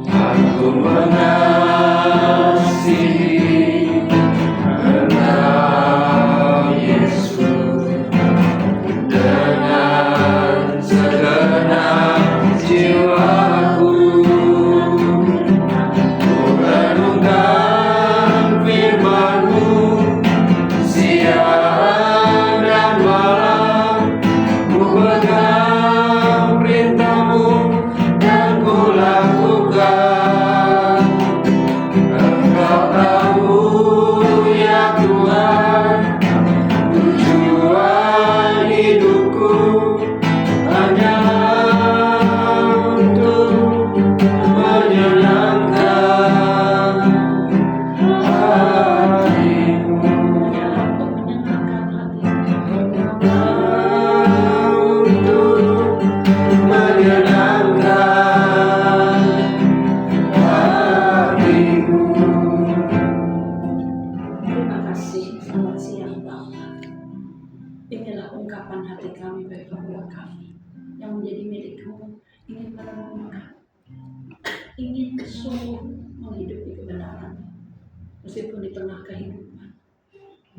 Aku mengasihi Engkau Yesus dengan segenap jiwaku. Ku renungkan firman-Mu siang dan malam. Ku pegang perintah-Mu dan ku lakukan. Engkau tahu ya Tuhan, tujuan hidupku hanyalah untuk menyenangkan hati-Mu. Untuk menyenangkan hati-Mu. Terima kasih, selamat siang Bapak. Inilah ungkapan hati kami bagi keluarga kami yang menjadi milik-Mu, ingin merenungkan, ingin sungguh menghidupi kebenaran, meskipun di tengah kehidupan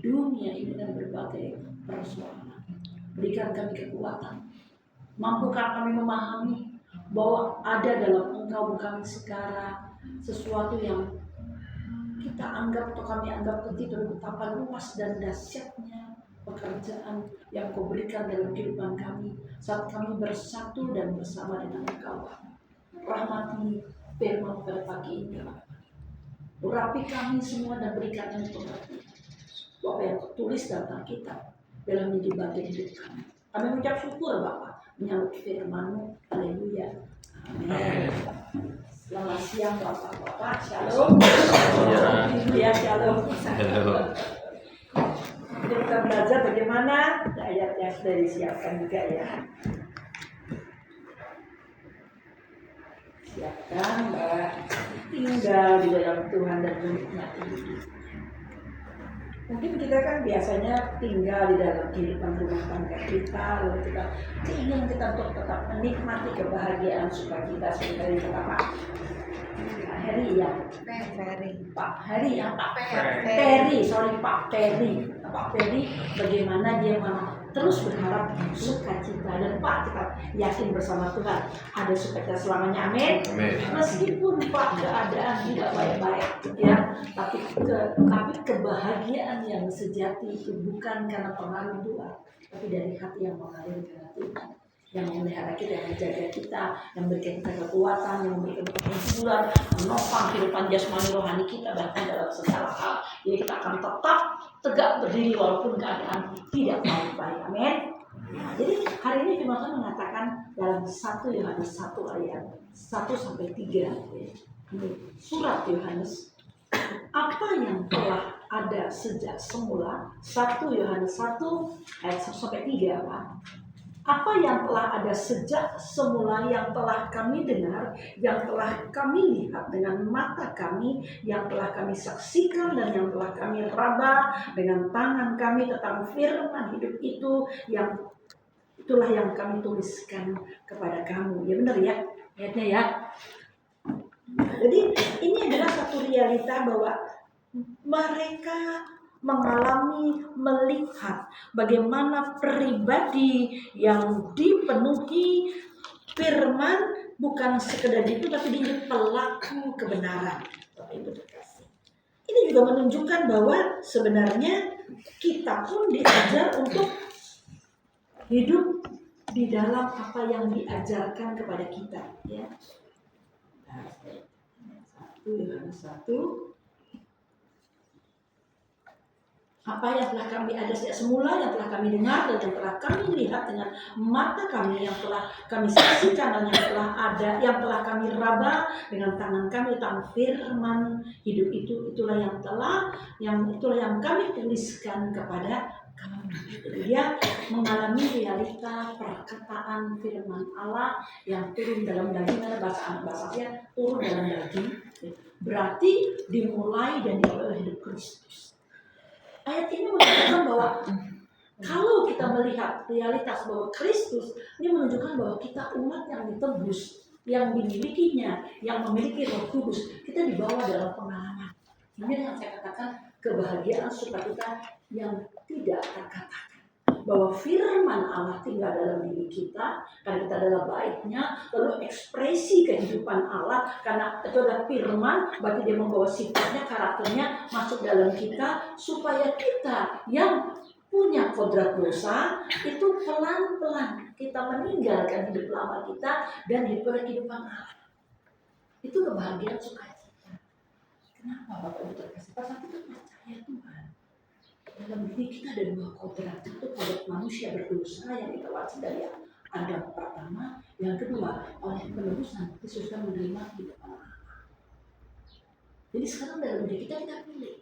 dunia ini dan berbagai persoalan. Berikan kami kekuatan, mampukan kami memahami bahwa ada dalam Engkau bukan sekarang sesuatu yang kita anggap atau kami anggap kecil, betapa luas dan dahsyatnya pekerjaan yang Kau berikan dalam kehidupan kami saat kami bersatu dan bersama dengan Engkau. Rahmati firman pada pagi ini, urapi kami semua dan berikan kami pengertian Bapak yang tulis dalam Alkitab dalam menjadi bagian hidup kami. Kami mengucap syukur Bapak menyambut firman-Mu. Haleluya. Amin. Selamat siang Bapak-Bapak. Shalom. Ya, shalom. Kita belajar bagaimana ayat yang sudah disiapkan juga ya. Siapkan bahwa tinggal di dalam Tuhan dan menikmati hidup. Mungkin kita kan biasanya tinggal di dalam kehidupan rumah tangga kita, lalu kita ingin kita untuk tetap menikmati kebahagiaan sukacita seperti yang kata Pak Heri ya, Pak Heri ya, Pak Peri, Pak Peri, bagaimana dia terus berharap sukacita, dan Pak kita yakin bersama Tuhan ada sukacita selamanya, amin. Meskipun Pak keadaan tidak baik-baik ya, tapi kebahagiaan yang sejati itu bukan karena pengaruh luar, tapi dari hati yang mengalir karena Tuhan yang memelihara kita, yang menjaga kita, yang memberikan kita kekuatan, yang memberikan kita kesuburan, menopang kehidupan jasmani rohani kita bahkan dalam segala hal. Jadi kita akan tetap tegak berdiri walaupun keadaan tidak baik-baik, amin. Nah, jadi hari ini firman Tuhan mengatakan dalam 1 Yohanes 1 ayat 1 sampai 3. Ini surat Yohanes. Apa yang telah ada sejak semula, 1 Yohanes 1 ayat 1 sampai 3 Pak. Apa yang telah ada sejak semula, yang telah kami dengar, yang telah kami lihat dengan mata kami, yang telah kami saksikan dan yang telah kami raba dengan tangan kami tentang firman hidup itu, yang itulah yang kami tuliskan kepada kamu. Ya benar ya, ayatnya ya. Jadi ini adalah satu realita bahwa mereka mengalami, melihat bagaimana pribadi yang dipenuhi firman bukan sekedar itu, tapi dia pelaku kebenaran. Ini juga menunjukkan bahwa sebenarnya kita pun diajar untuk hidup di dalam apa yang diajarkan kepada kita, ya. 1 Yohanes 1. Apa yang telah kami ada sejak semula, yang telah kami dengar dan yang telah kami lihat dengan mata kami, yang telah kami saksikan dan yang telah kami raba dengan tangan kami tentang firman hidup itu, itulah yang kami tuliskan kepada kami. Dia mengalami realita perkataan firman Allah yang turun dalam daging, bahasanya turun dalam daging, berarti dimulai dan diawali hidup Kristus. Ayat ini menunjukkan bahwa kalau kita melihat realitas bahwa Kristus, ini menunjukkan bahwa kita umat yang ditebus yang dimilikinya, yang memiliki Roh Kudus, kita dibawa dalam pengalaman. Ini yang saya katakan kebahagiaan sukacita yang tidak terkatakan. Bahwa firman Allah tinggal dalam diri kita, karena kita adalah baiknya, lalu ekspresi kehidupan Allah, karena itu adalah firman, berarti dia membawa sifatnya, karakternya masuk dalam kita, supaya kita yang punya kodrat dosa, itu pelan-pelan kita meninggalkan hidup lama kita, dan hidup kehidupan Allah. Itu kebahagiaan sukacita. Kenapa Bapak Ibu terkasih? Karena kita percaya Tuhan. Dalam diri kita ada dua kodrat, itu kodrat manusia berdosa yang kita waris dari Adam pertama, yang kedua oleh penebusan Kristus sudah menerima hidup Allah. Jadi sekarang dalam diri kita pilih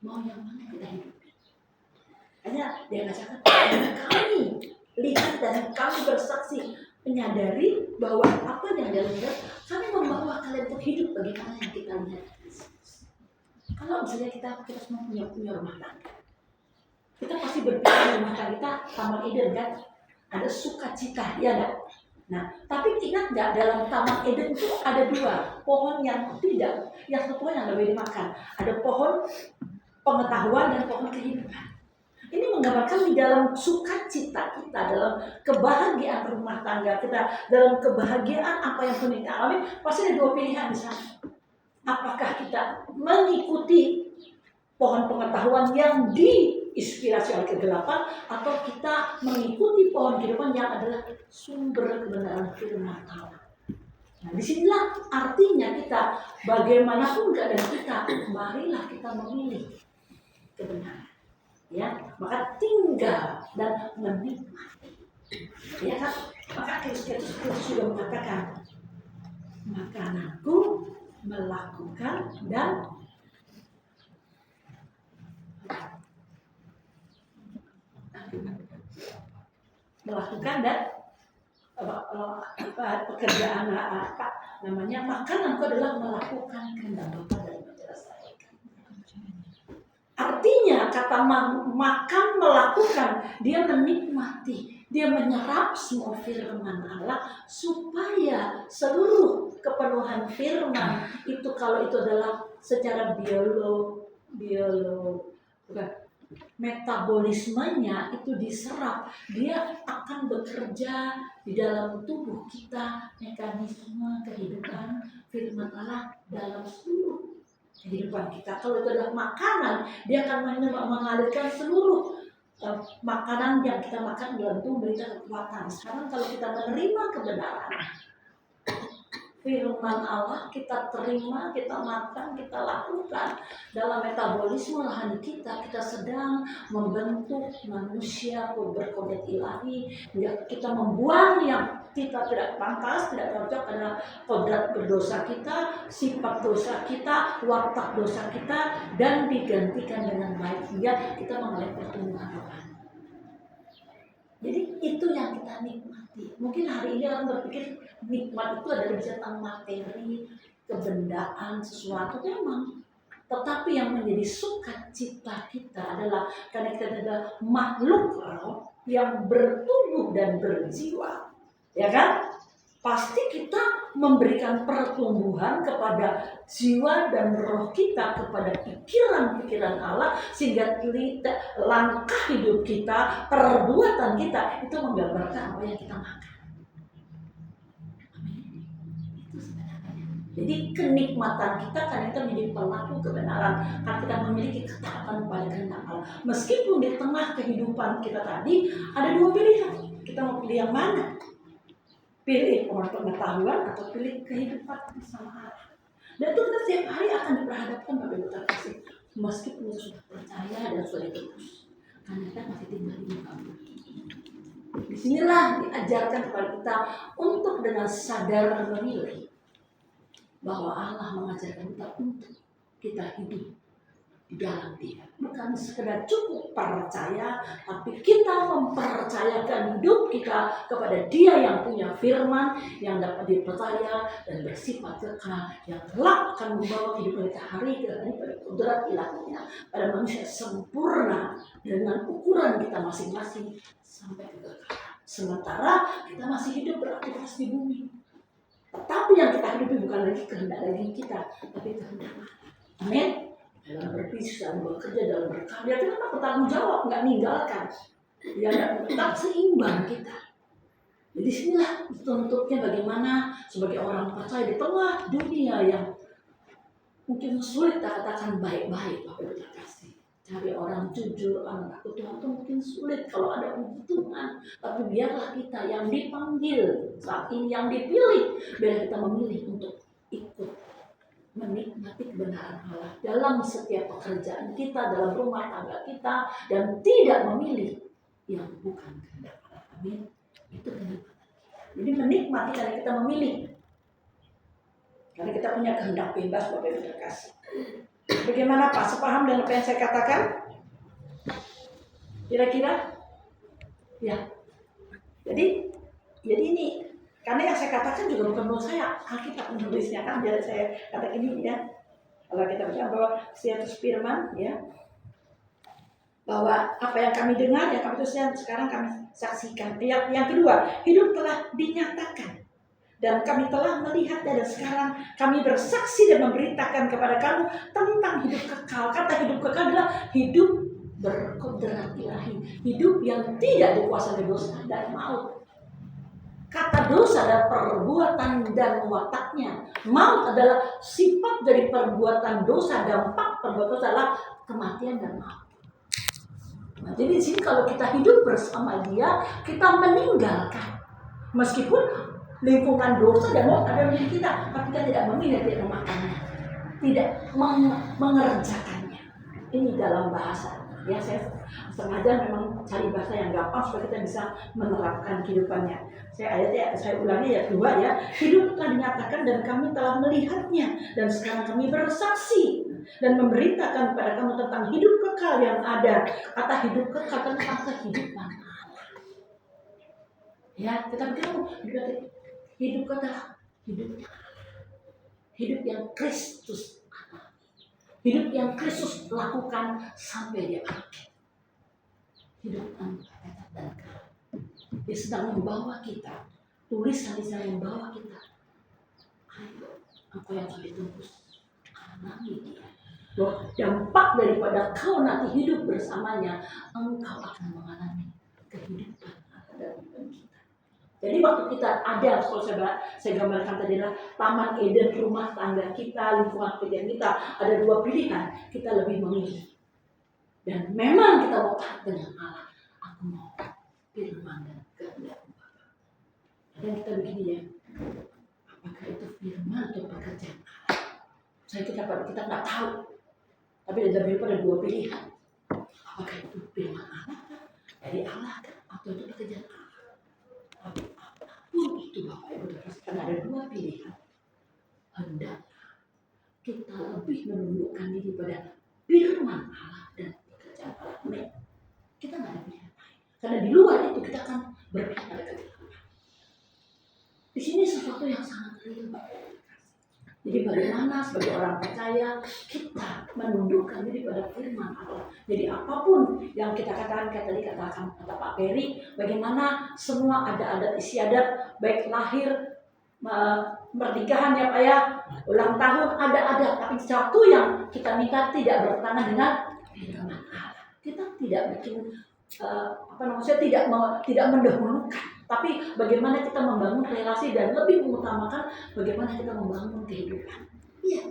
mau yang mana kita hidupi. Hanya dia katakan kami lihat dan kami bersaksi menyadari bahwa apa yang dalam diri kami membawa kalian untuk hidup bagaimana yang kita lihat. Kalau misalnya kita semua punya rumah tangga, kita pasti berpikir rumah tangga kita Taman Eden kan, ada sukacita, ya enggak? Nah, tapi ingat nggak dalam Taman Eden itu ada dua pohon yang tidak, yang satu pohon yang nggak boleh dimakan. Ada pohon pengetahuan dan pohon kehidupan. Ini menggambarkan di dalam sukacita kita, dalam kebahagiaan rumah tangga kita, dalam kebahagiaan apa yang pernah kita alami, pasti ada dua pilihan di sana. Apakah kita mengikuti pohon pengetahuan yang diinspirasi oleh kegelapan, atau kita mengikuti pohon kehidupan yang adalah sumber kebenaran firman Allah. Nah, disinilah artinya kita bagaimanapun keadaan kita, marilah kita memilih kebenaran. Ya, maka tinggal dan menikmati. Ya kan? Maka Kristus sudah mengatakan, makananku melakukan dan pekerjaan apa namanya, makananku adalah melakukan kehendak Bapa dan menyelesaikan. Artinya kata makan melakukan, dia menikmati, dia menyerap semua firman Allah supaya seluruh kepenuhan firman itu, kalau itu adalah secara metabolismenya itu diserap, dia akan bekerja di dalam tubuh kita, mekanisme kehidupan firman Allah dalam seluruh kehidupan kita. Kalau itu adalah makanan, dia akan mengalirkan seluruh makanan yang kita makan dalam tubuh, memberikan kekuatan. Sekarang kalau kita menerima kebenaran firman Allah, kita terima, kita makan, kita lakukan dalam metabolisme rohani kita, kita sedang membentuk manusia berkodrat ilahi. Kita membuang yang kita tidak pantas, tidak cocok karena kodrat berdosa kita, sifat dosa kita, watak dosa kita, dan digantikan dengan baik, sehingga kita mengalami pertumbuhan rohani. Jadi itu yang kita nikmati. Mungkin hari ini orang berpikir nikmat itu adalah bisa tentang materi, kebendaan, sesuatu, memang. Tetapi yang menjadi sukacita kita adalah karena kita adalah makhluk roh yang bertubuh dan berjiwa, ya kan? Pasti kita memberikan pertumbuhan kepada jiwa dan roh kita, kepada pikiran-pikiran Allah, sehingga langkah hidup kita, perbuatan kita itu menggambarkan apa yang kita makan. Itu sebenarnya. Jadi kenikmatan kita karena kita menjadi pelaku kebenaran, karena kita memiliki ketaatan pada kehendak Allah. Meskipun di tengah kehidupan kita tadi ada dua pilihan, kita mau pilih yang mana? Pilih pohon pengetahuan atau pilih kehidupan bersama Allah. Dan itu kita setiap hari akan diperhadapkan Bapak Ibu terkasih. Meskipun sudah percaya dan sudah terus, karena kita masih tinggal di muka bumi. Disinilah diajarkan kepada kita untuk dengan sadar memilih bahwa Allah mengajarkan kita untuk kita hidup di dalam Dia. Bukan sekedar cukup percaya, tapi kita mempercayakan hidup kita kepada Dia yang punya firman, yang dapat dipercaya dan bersifat kekal, yang kelak akan membawa kehidupan kita hari ke hari pada kodrat ilahinya, pada manusia sempurna dengan ukuran kita masing-masing sampai ke kekal. Sementara kita masih hidup beraktivitas di bumi. Tapi yang kita hidupi bukan lagi kehendak daging kita, tapi kehendak Allah. Amin. Dalam berbisnis, dalam bekerja, dalam berkarya, kita kan bertanggung jawab, nggak ninggalkan. Ya, tetap seimbang kita. Jadi sinilah tuntutnya bagaimana sebagai orang percaya di tengah dunia yang mungkin sulit kita katakan baik-baik, Bapak Ibu terkasih. Cari orang jujur, orang takut Tuhan itu mungkin sulit kalau ada puji Tuhan. Tapi biarlah kita yang dipanggil saat ini, yang dipilih, biar kita memilih untuk ikut menikmati kebenaran Allah dalam setiap pekerjaan kita, dalam rumah tangga kita, dan tidak memilih yang bukan kehendak Allah. Amin. Itu kehendak. Jadi menikmati karena kita memilih. Karena kita punya kehendak bebas, Bapak Ibu terkasih. Bagaimana Pak? Sepaham dengan apa yang saya katakan? Kira-kira? Ya. Jadi ini karena yang saya katakan juga bukan menurut saya, Alkitab menulisnya kan, jadi saya katakan ini ya. Kalau kita baca bahwa status firman ya, bahwa apa yang kami dengar, yang kami tuliskan sekarang kami saksikan. Yang kedua, hidup telah dinyatakan dan kami telah melihatnya, dan sekarang kami bersaksi dan memberitakan kepada kamu tentang hidup kekal. Kata hidup kekal adalah hidup berkodrat ilahi, hidup yang tidak dikuasai dosa dan maut. Kata dosa adalah perbuatan dan wataknya. Maut adalah sifat dari perbuatan dosa. Dampak perbuatan dosa adalah kematian dan maut. Nah, jadi di sini kalau kita hidup bersama Dia, kita meninggalkan. Meskipun lingkungan dosa dan maut ada di kita, tapi kita tidak memilih, tidak memakannya, tidak mengerjakannya. Ini dalam bahasa. Ya, saya sengaja memang cari bahasa yang gampang supaya kita bisa menerapkan kehidupannya. Saya ulangi ya, 2 ya. Hidup telah dinyatakan dan kami telah melihatnya, dan sekarang kami bersaksi dan memberitakan kepada kamu tentang hidup kekal yang ada. Kata hidup kekal tentang kehidupan. Ya, kita beritahu hidup kekal, hidup yang Kristus. Hidup yang Kristus lakukan sampai dia akhir. Hidup tanpa kata dan kata. Dia sedang membawa kita. Tulisan di sana membawa kita. Ayo, apa yang kami tembus? Alami dia. Bahwa dampak daripada kau nanti hidup bersamanya, engkau akan mengalami kehidupan dalam kita. Jadi waktu kita ada, kalau saya gambarkan tadi adalah Taman Eden, rumah tangga kita, lingkungan pekerjaan kita, ada 2 pilihan, kita lebih memilih. Dan memang kita mau taat dengan Allah. Aku mau firman dan kehendak Bapa. Dan kita begini ya, apakah itu firman atau pekerjaan Allah? Kita nggak tahu. Tapi dalam hidup ada 2 pilihan. Apakah itu firman Allah dari Allah atau itu pekerjaan Allah? Apapun itu Bapak Ibu terkasih, ada 2 pilihan. Hendaknya kita lebih menundukkan diri pada firman Allah dan pekerjaan Allah. Kita nggak ada pilihan lain. Karena di luar itu kita akan berpihak pada kehendak Allah. Di sini sesuatu yang sangat real Bapak Ibu. Jadi bagaimana sebagai orang percaya kita menundukkan diri pada firman Allah. Jadi apapun yang kita katakan, kata Pak Peri, bagaimana semua ada adat istiadat, baik lahir, pernikahan ya Pak ya, ulang tahun ada, tapi satu yang kita minta tidak bertentangan dengan firman Allah. Kita tidak bikin tidak mendahulukan. Tapi bagaimana kita membangun relasi dan lebih mengutamakan bagaimana kita membangun kehidupan. Iya,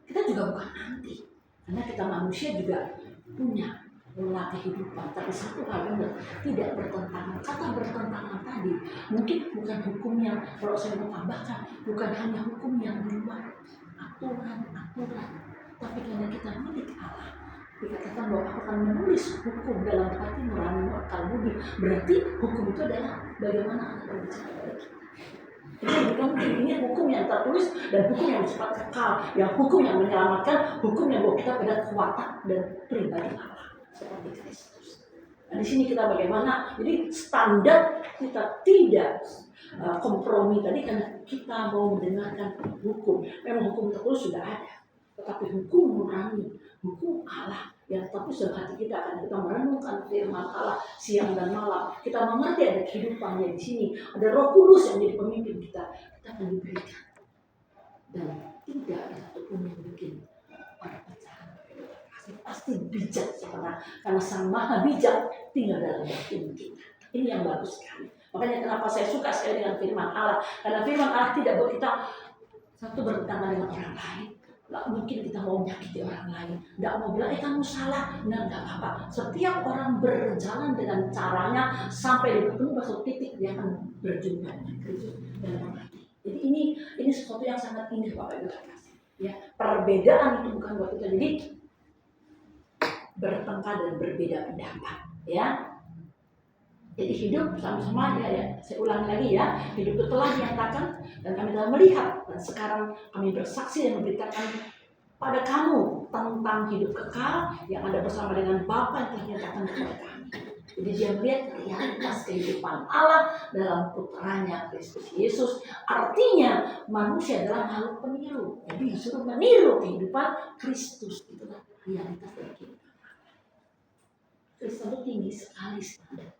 kita juga bukan anti. Karena kita manusia juga punya pola kehidupan. Tapi satu hal benar, tidak bertentangan. Kata bertentangan tadi, mungkin bukan hukum yang, kalau saya mau tambahkan, bukan hanya hukum yang di luar. Aturan. Tapi karena kita milik Allah. Dikatakan bahwa aku akan menulis hukum dalam hati nurani akal budi. Berarti hukum itu adalah bagaimana Allah berbicara pada kita. Jadi bukan ini hukum yang tertulis dan hukum yang bersifat kekal, yang hukum yang menyelamatkan, hukum yang bawa kita pada kekuatan dan pribadi Allah seperti Kristus. Nah di sini kita bagaimana? Jadi standar kita tidak kompromi tadi karena kita mau mendengarkan hukum. Memang hukum tertulis sudah ada. Tetapi hukum nurani, hukum Allah yang terus dalam hati kita akan kita merenungkan firman Allah siang dan malam. Kita mengerti ada kehidupannya di sini, ada Roh Kudus yang jadi pemimpin kita. Kita akan diberikan dan tidak ada satupun yang bikin perpecahan. Pasti bijak karena Sang Maha Bijak tinggal dalam batin kita. Ini yang bagus sekali. Makanya kenapa saya suka sekali dengan firman Allah. Karena firman Allah tidak buat kita satu bertentangan dengan orang lain. Gak mungkin kita mau menyakiti orang lain. Gak mau bilang, kamu salah. Nah, gak apa-apa. Setiap orang berjalan dengan caranya sampai di ketemu satu titik dia akan berjumpa dengan Kristus dan mengerti. Jadi ini sesuatu yang sangat indah Bapak Ibu kasih. Ya, perbedaan itu bukan buat kita jadi bertengkar dan berbeda pendapat. Ya. Jadi hidup sama-sama ya, saya ulangi lagi ya, hidup itu telah dinyatakan dan kami telah melihat dan sekarang kami bersaksi dan memberitakan pada kamu tentang hidup kekal yang ada bersama dengan Bapa yang telah dinyatakan kepada kami. Jadi dia melihat realitas kehidupan Allah dalam putranya Kristus Yesus. Artinya manusia adalah makhluk peniru. Jadi disuruh meniru kehidupan Kristus. Itulah realitas dari kehidupan Allah. Kristus itu tinggi sekali standar.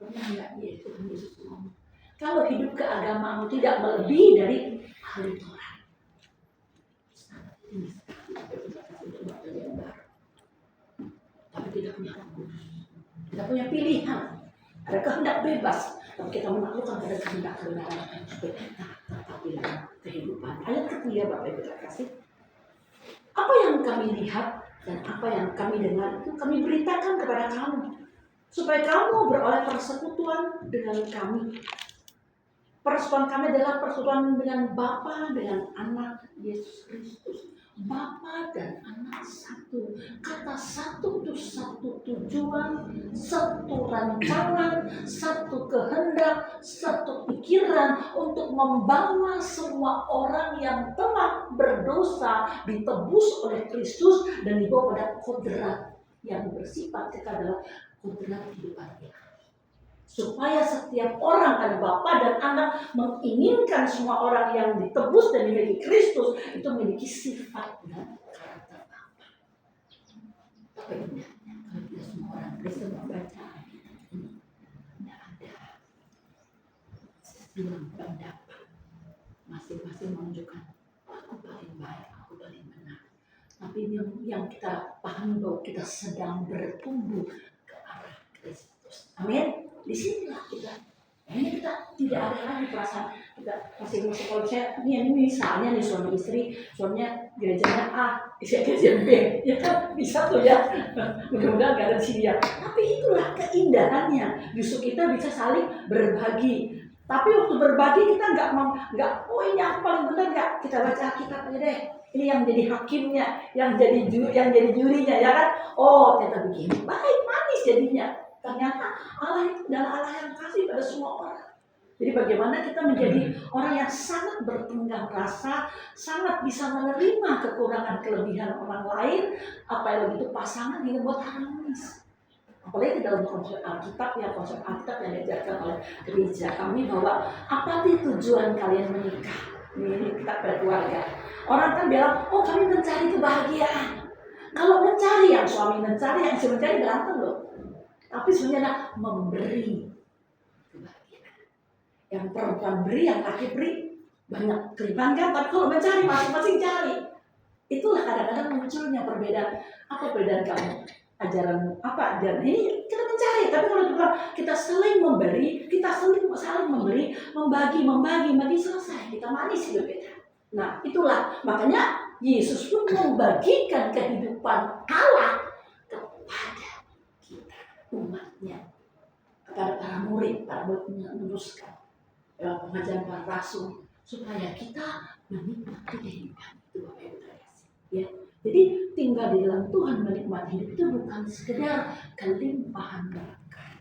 Pernah nggak Yesus ngomong, kalau hidup keagamaanmu tidak melebihi dari ahli Taurat, ini tapi tidak punya kudus, tidak punya pilihan, ada kehendak bebas, tapi kita menaklukkan pada kehendak kebenaran supaya kita tetap di dalam kehidupan. Ayat ketiga Bapak Ibu kasih, apa yang kami lihat dan apa yang kami dengar itu kami beritakan kepada kamu, supaya kamu beroleh persekutuan dengan kami. Persekutuan kami adalah persekutuan dengan Bapa, dengan Anak Yesus Kristus. Bapa dan Anak satu. Kata satu itu satu tujuan, satu rancangan, satu kehendak, satu pikiran untuk membawa semua orang yang telah berdosa ditebus oleh Kristus dan dibawa pada kodrat yang bersifat kekal adalah kodrat kehidupan ilahi. Supaya setiap orang kan Bapa dan Anak menginginkan semua orang yang ditebus dan dimiliki Kristus itu memiliki sifat dan karakter Bapa. Apa indahnya kalau kita semua orang Kristen membaca ini, tidak ada silang pendapat, masing-masing menunjukkan aku paling baik, aku paling benar. Tapi yang kita pahami bahwa kita sedang bertumbuh ke arah Kristus. Amin. Di sinilah kita. Ini kita tidak ada lagi perasaan kita masing-masing. Kalau saya ini misalnya nih suami istri, suaminya gerejanya A, istri gereja B, ya kan bisa tuh ya. Mudah-mudahan gak ada di sini ya. Tapi itulah keindahannya. Justru kita bisa saling berbagi. Tapi waktu berbagi kita nggak oh ini aku paling benar nggak, kita baca Alkitab aja deh. Ini yang jadi hakimnya, yang jadi jurinya ya kan. Oh ternyata begini, baik manis jadinya. Ternyata Allah itu adalah Allah yang kasih pada semua orang. Jadi bagaimana kita menjadi orang yang sangat bertenggang rasa, sangat bisa menerima kekurangan kelebihan orang lain, apalagi itu pasangan yang buat harmonis. Apalagi dalam konsep Alkitab yang diajarkan oleh gereja kami bahwa apa sih tujuan kalian menikah? Ini kita berkeluarga. Orang kan bilang, oh kami mencari kebahagiaan. Kalau mencari yang suami mencari, yang istri mencari berantem loh. Tapi sebenarnya memberi kebahagiaan. Yang perempuan beri, yang laki beri, banyak kelipan kan. Tapi kalau mencari masing-masing cari. Itulah kadang-kadang munculnya perbedaan. Apa perbedaan kamu? Ajaran apa? Ajaran ini kita mencari. Tapi kalau kita saling memberi, kita saling memberi, membagi selesai. Kita manis hidup kita. Nah itulah makanya Yesus pun membagikan kehidupan Allah kepada kita umatnya, kepada para murid meneruskan pengajaran para rasul supaya kita menikmati kehidupan itu Bapak Ibu kasih. Ya, jadi tinggal di dalam Tuhan menikmati hidup itu bukan sekedar kelimpahan berkat,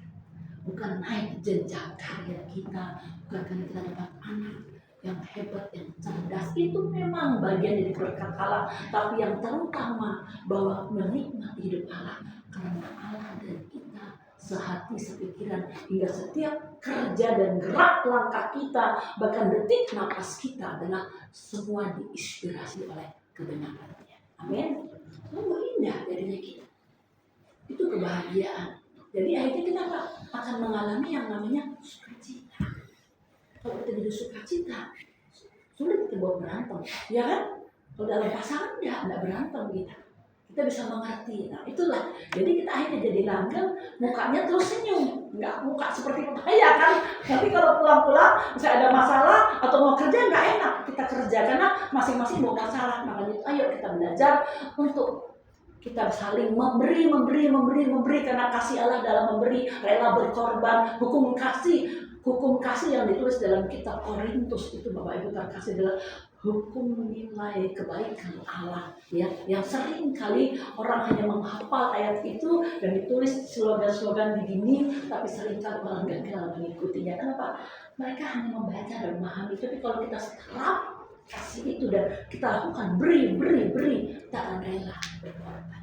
bukan naik jenjang karir kita, bukan karena kita dapat anak yang hebat, yang cerdas, itu memang bagian dari berkat Allah. Tapi yang terutama bahwa menikmati hidup Allah karena Allah dan kita sehati sepikiran hingga setiap kerja dan gerak langkah kita, bahkan detik napas kita adalah semua diinspirasi oleh kebenarannya. Amin. Sungguh indah jadinya kita. Itu kebahagiaan. Jadi akhirnya kita akan mengalami yang namanya sukacita. Kalau kita jadi sukacita, sulit kita buat berantem, ya kan? Kalau dalam pasangan enggak berantem kita bisa mengerti. Nah itulah, jadi kita akhirnya jadi langgeng, mukanya terus senyum, nggak muka seperti pepaya kan. Tapi kalau pulang-pulang misalnya ada masalah atau mau kerja nggak enak kita kerja karena masing-masing mau salah. Makanya ayo kita belajar untuk kita saling memberi karena kasih Allah dalam memberi, rela berkorban. Hukum kasih yang ditulis dalam kitab Korintus itu Bapak Ibu terkasih adalah hukum nilai kebaikan Allah, ya, yang sering kali orang hanya menghafal ayat itu dan ditulis slogan-slogan di dinding, tapi sering kali orang gagal mengikutinya. Kenapa? Mereka hanya membaca dan memahami, tapi kalau kita serap kasih itu dan kita lakukan beri, kita akan rela berkorban.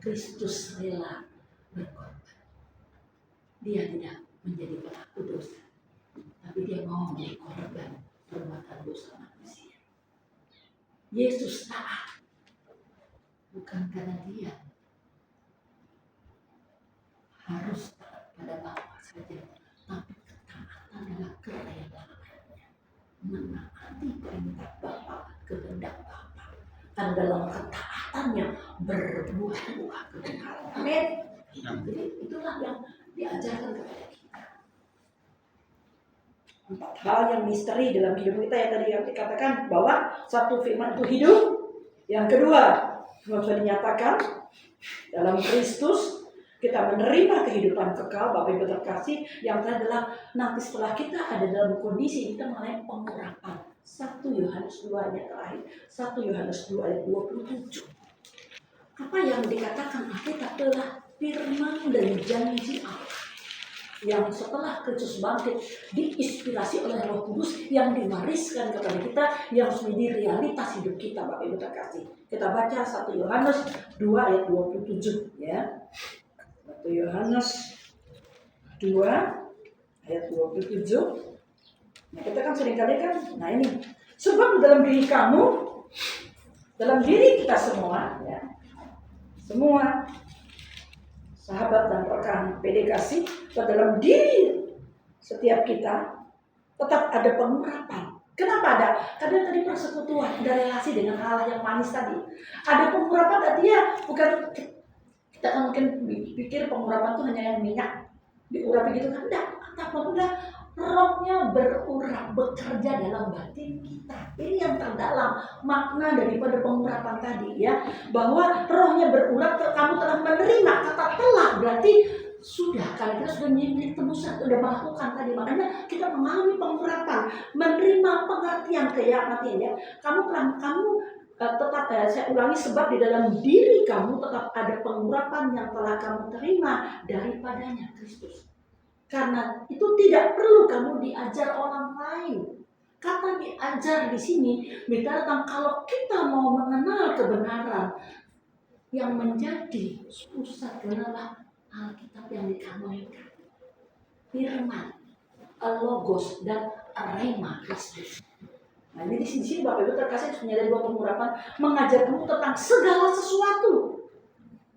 Kristus rela berkorban. Dia tidak menjadi pelaku dosa, tapi dia mau menjadi korban perbuatan dosa manusia. Yesus taat bukan karena dia harus taat pada Bapa saja, tapi ketaatan adalah kerelaannya menaati perintah Bapa, kehendak Bapa, dan dalam ketaatannya berbuah-buah kebenaran. Amin. Jadi itulah yang diajarkan kepada kita. 4 hal yang misteri dalam hidup kita yang tadi yang dikatakan bahwa satu, firman itu hidup. Yang kedua, sudah dinyatakan dalam Kristus kita menerima kehidupan kekal. Bapak Ibu terkasih, yang terakhir adalah nanti setelah kita ada dalam kondisi kita mengenai pengurapan. 1 Yohanes 2 nya terakhir, 1 Yohanes 2 ayat 27. Apa yang dikatakan Alkitab adalah firman dan janji Allah yang setelah Kristus bangkit diinspirasi oleh Roh Kudus yang diwariskan kepada kita, yang menjadi realitas hidup kita. Bapak Ibu terkasih, kita baca 1 Yohanes 2 ayat 27 ya. 1 Yohanes 2 ayat 27. Nah, kita kan seringkali kan, nah ini, sebab dalam diri kamu, dalam diri kita semua ya, semua sahabat dan rekan PD kasih, dalam diri setiap kita tetap ada pengurapan. Kenapa ada? Karena tadi persekutuan, ada relasi dengan Allah yang manis tadi. Ada pengurapan tadi ya, bukan kita kan mungkin pikir pengurapan itu hanya yang minyak diurapi gitu kan? Enggak, tapi udah rohnya berurap, bekerja dalam batin kita. Ini yang terdalam makna daripada pengurapan tadi ya, bahwa rohnya berurap, kamu telah menerima. Kata telah berarti sudah, karena kita sudah memiliki tebusan, sudah melakukan tadi. Makanya kita mengalami pengurapan, menerima pengertian keyakinan ya. Kamu tetap saya ulangi, sebab di dalam diri kamu tetap ada pengurapan yang telah kamu terima daripadanya Kristus. Karena itu tidak perlu kamu diajar orang lain. Kata diajar di sini bicara tentang kalau kita mau mengenal kebenaran, yang menjadi pusat adalah Alkitab yang dikamuikan, firman, logos dan rema Kristus. Nah ini di sini Bapak Ibu terkasih menyadari bahwa pengurapan mengajar kamu tentang segala sesuatu.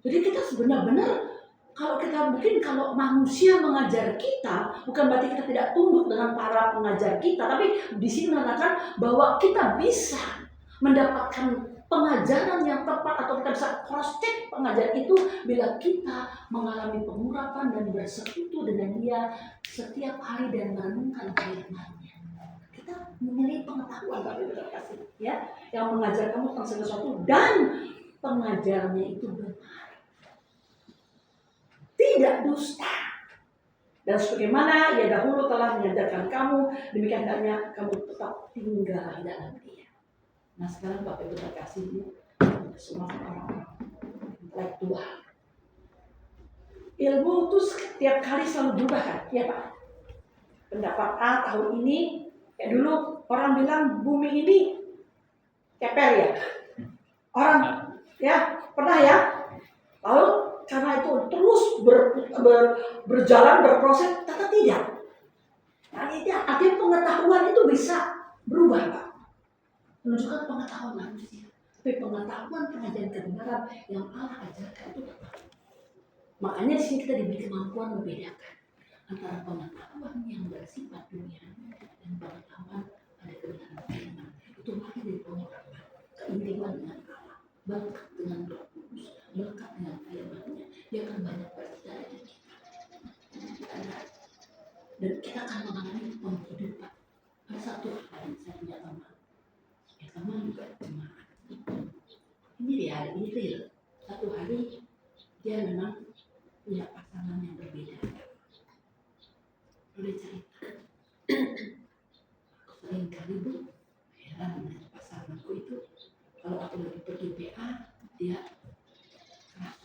Jadi kita benar-benar kalau manusia mengajar kita, bukan berarti kita tidak tunduk dengan para pengajar kita, tapi di sini mengatakan bahwa kita bisa mendapatkan pengajaran yang tepat atau kita bisa cross check pengajaran itu bila kita mengalami pengurapan dan bersekutu dengan Dia setiap hari dan merenungkan firman-Nya. Kita memiliki pengetahuan Bapak Ibu terkasih, ya, yang mengajar kamu tentang sesuatu dan pengajarnya itu benar, tidak dusta. Dan sebagaimana ia dahulu telah mengajarkan kamu, demikian hendaknya kamu tetap tinggal di dalam Dia. Nah sekarang Bapak Ibu terkasih, semua orang-orang intelektual, ilmu itu setiap kali selalu berubah kan, ya Pak. Pendapat A tahun ini, kayak dulu orang bilang bumi ini keper ya, orang ya pernah ya, lalu karena itu terus berjalan, berproses, ternyata tidak. Nah, artinya pengetahuan itu bisa berubah, Pak. Menunjukkan pengetahuan manusia. Tapi pengetahuan pengajaran kebenaran yang Allah ajarkan itu tetap. Makanya di sini kita diberi kemampuan membedakan antara pengetahuan yang bersifat dunia dan pengetahuan pada kebenaran firman. Tuhan dari pengharapan, keintiman dengan Allah, berkat dengan Roh Kudus, berkat dengan firman-Nya, dia akan banyak bercerita dengan kita. Dan kita akan mengalami penghidupan. Ada satu hal yang saya punya teman juga jemaat. Ini real. Satu hari dia memang punya pasangan yang berbeda. Boleh cerita. Aku sering kali heran dengan pasanganku itu. Kalau aku lagi pergi PA, dia keras.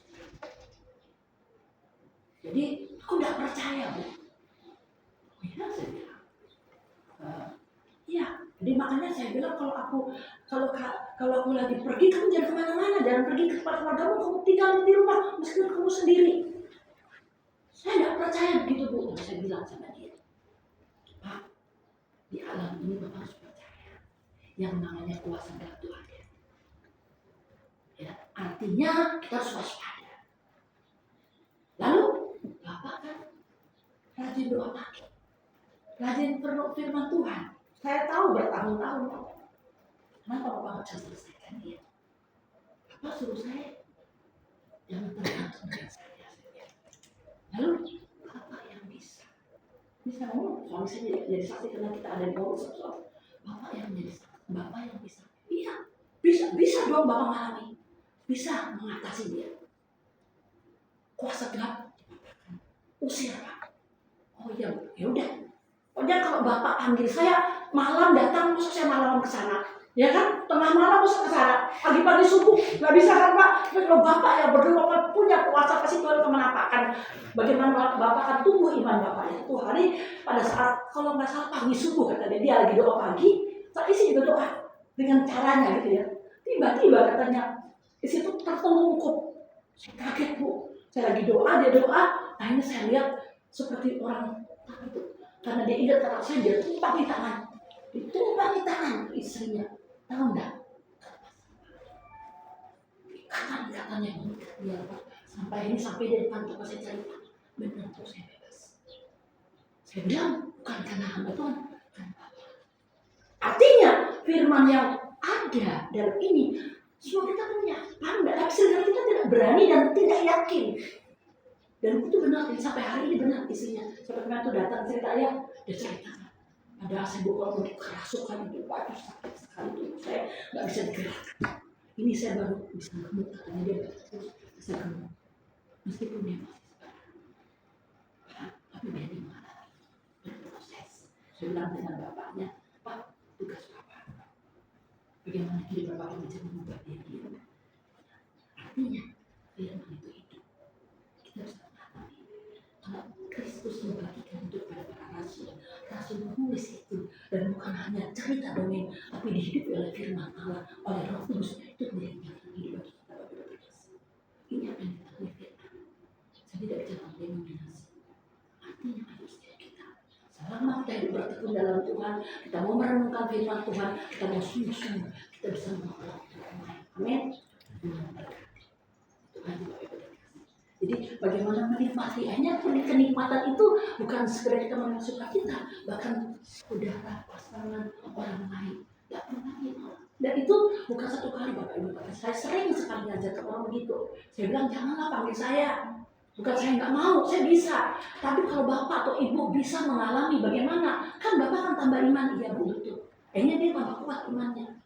Jadi aku tidak percaya, Bu. Oh ya, saya bilang. Iya, jadi makanya saya bilang kalau aku lagi pergi, kamu jangan kemana-mana, jangan pergi ke tempat keluargamu, kamu tinggal di rumah meskipun kamu sendiri. Saya tidak percaya begitu, Bu. Saya bilang sama dia, Pak, di alam ini Bapak harus percaya yang namanya kuasa dari Tuhan. Ya, artinya kita harus waspada. Lalu Bapak kan rajin doa pagi, rajin firman Tuhan. Saya tahu bertahun-tahun. Kenapa Bapak nggak bisa selesaikan dia? Bapak suruh saya jangan tergantung dengan saya. Lalu Bapak yang bisa suami saya jadi saksi karena kita ada di bawah sesuatu. Bapak yang jadi saksi, Bapak yang bisa. Iya, bisa dong Bapak mengalami, bisa mengatasi dia. Kuasa gelap, usir Pak. Oh iya, ya udah. Pokoknya kalau Bapak panggil saya malam datang, masa saya malam ke sana, ya kan? Tengah malam masa ke sana, pagi-pagi subuh nggak bisa kan Pak? Tapi kalau Bapak yang berdua Bapak punya kuasa, pasti Tuhan akan menampakkan bagaimana Bapak akan tumbuh iman Bapak. Itu hari pada saat kalau nggak salah pagi subuh katanya dia lagi doa pagi, tapi sih juga doa dengan caranya gitu ya. Tiba-tiba katanya di situ tertungkup. Saya kaget Bu, saya lagi doa, dia doa, akhirnya saya lihat seperti orang itu. Karena dia ingat kata saya, dia tumpah di tangan istrinya. Tahu enggak? Ikatan-ikatannya mengikat dia Pak. Sampai di depan toko saya cari Pak. Benar tuh saya bebas. Saya bilang bukan karena hamba Tuhan, kan Bapak. Artinya firman yang ada dalam ini semua kita punya. Paham enggak? Tapi sebenarnya kita tidak berani dan tidak yakin. Dan itu benar, sampai hari ini benar istrinya. Sampai kemarin itu datang cerita dia cerita. Ada saya bokol untuk kerasukan itu, waduh sakit sekali itu. Saya nggak bisa digerakkan. Ini saya baru bisa gemuk, katanya dia bisa gemuk. Meskipun dia masih sekarang. Tapi dia di mana? Berproses. Saya bilang dengan bapaknya, Pak, tugas Bapak. Bagaimana kehidupan Bapak bisa mengubah dia? Artinya, firman itu hidup. Kita bisa mengalami. Kalau Kristus membagikan hidup pada para rasul menulis itu, dan bukan hanya cerita dongeng, tapi dihidupi oleh firman Allah, oleh Roh Kudus, itu menjadi hidup kita. Ini apa yang kita lihat. Saya tidak bicara mendominasi. Artinya harus kita. Selama kita hidup bertekun dalam Tuhan, kita mau merenungkan firman Tuhan, kita mau sungguh-sungguh, kita bisa menolak Tuhan. Amin. Tuhan juga berkati. Jadi bagaimana menikmati, hanya kenikmatan itu bukan sekedar kita mengenal kita, bahkan saudara, pasangan, orang lain tidak pernah menolak. Dan itu bukan satu kali Bapak Ibu. Saya sering sekali ngajak ke orang begitu. Saya bilang janganlah panggil saya. Bukan saya nggak mau, saya bisa. Tapi kalau Bapak atau Ibu bisa mengalami bagaimana, kan Bapak akan tambah iman. Iya Bu, betul. Akhirnya dia tambah kuat imannya.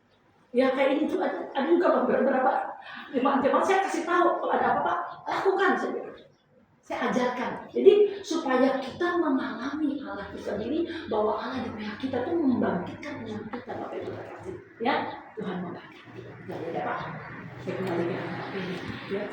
Ya kayak ini tuh ada juga beberapa jemaat saya kasih tahu kalau ada apa-apa lakukan saya ajarkan. Jadi supaya kita mengalami Allah itu sendiri, bahwa Allah di pihak kita tuh membangkitkan iman kita. Bapak Ibu terkasih, ya Tuhan memberkati. Ya Pak, saya kembali ke anak ini. Ya.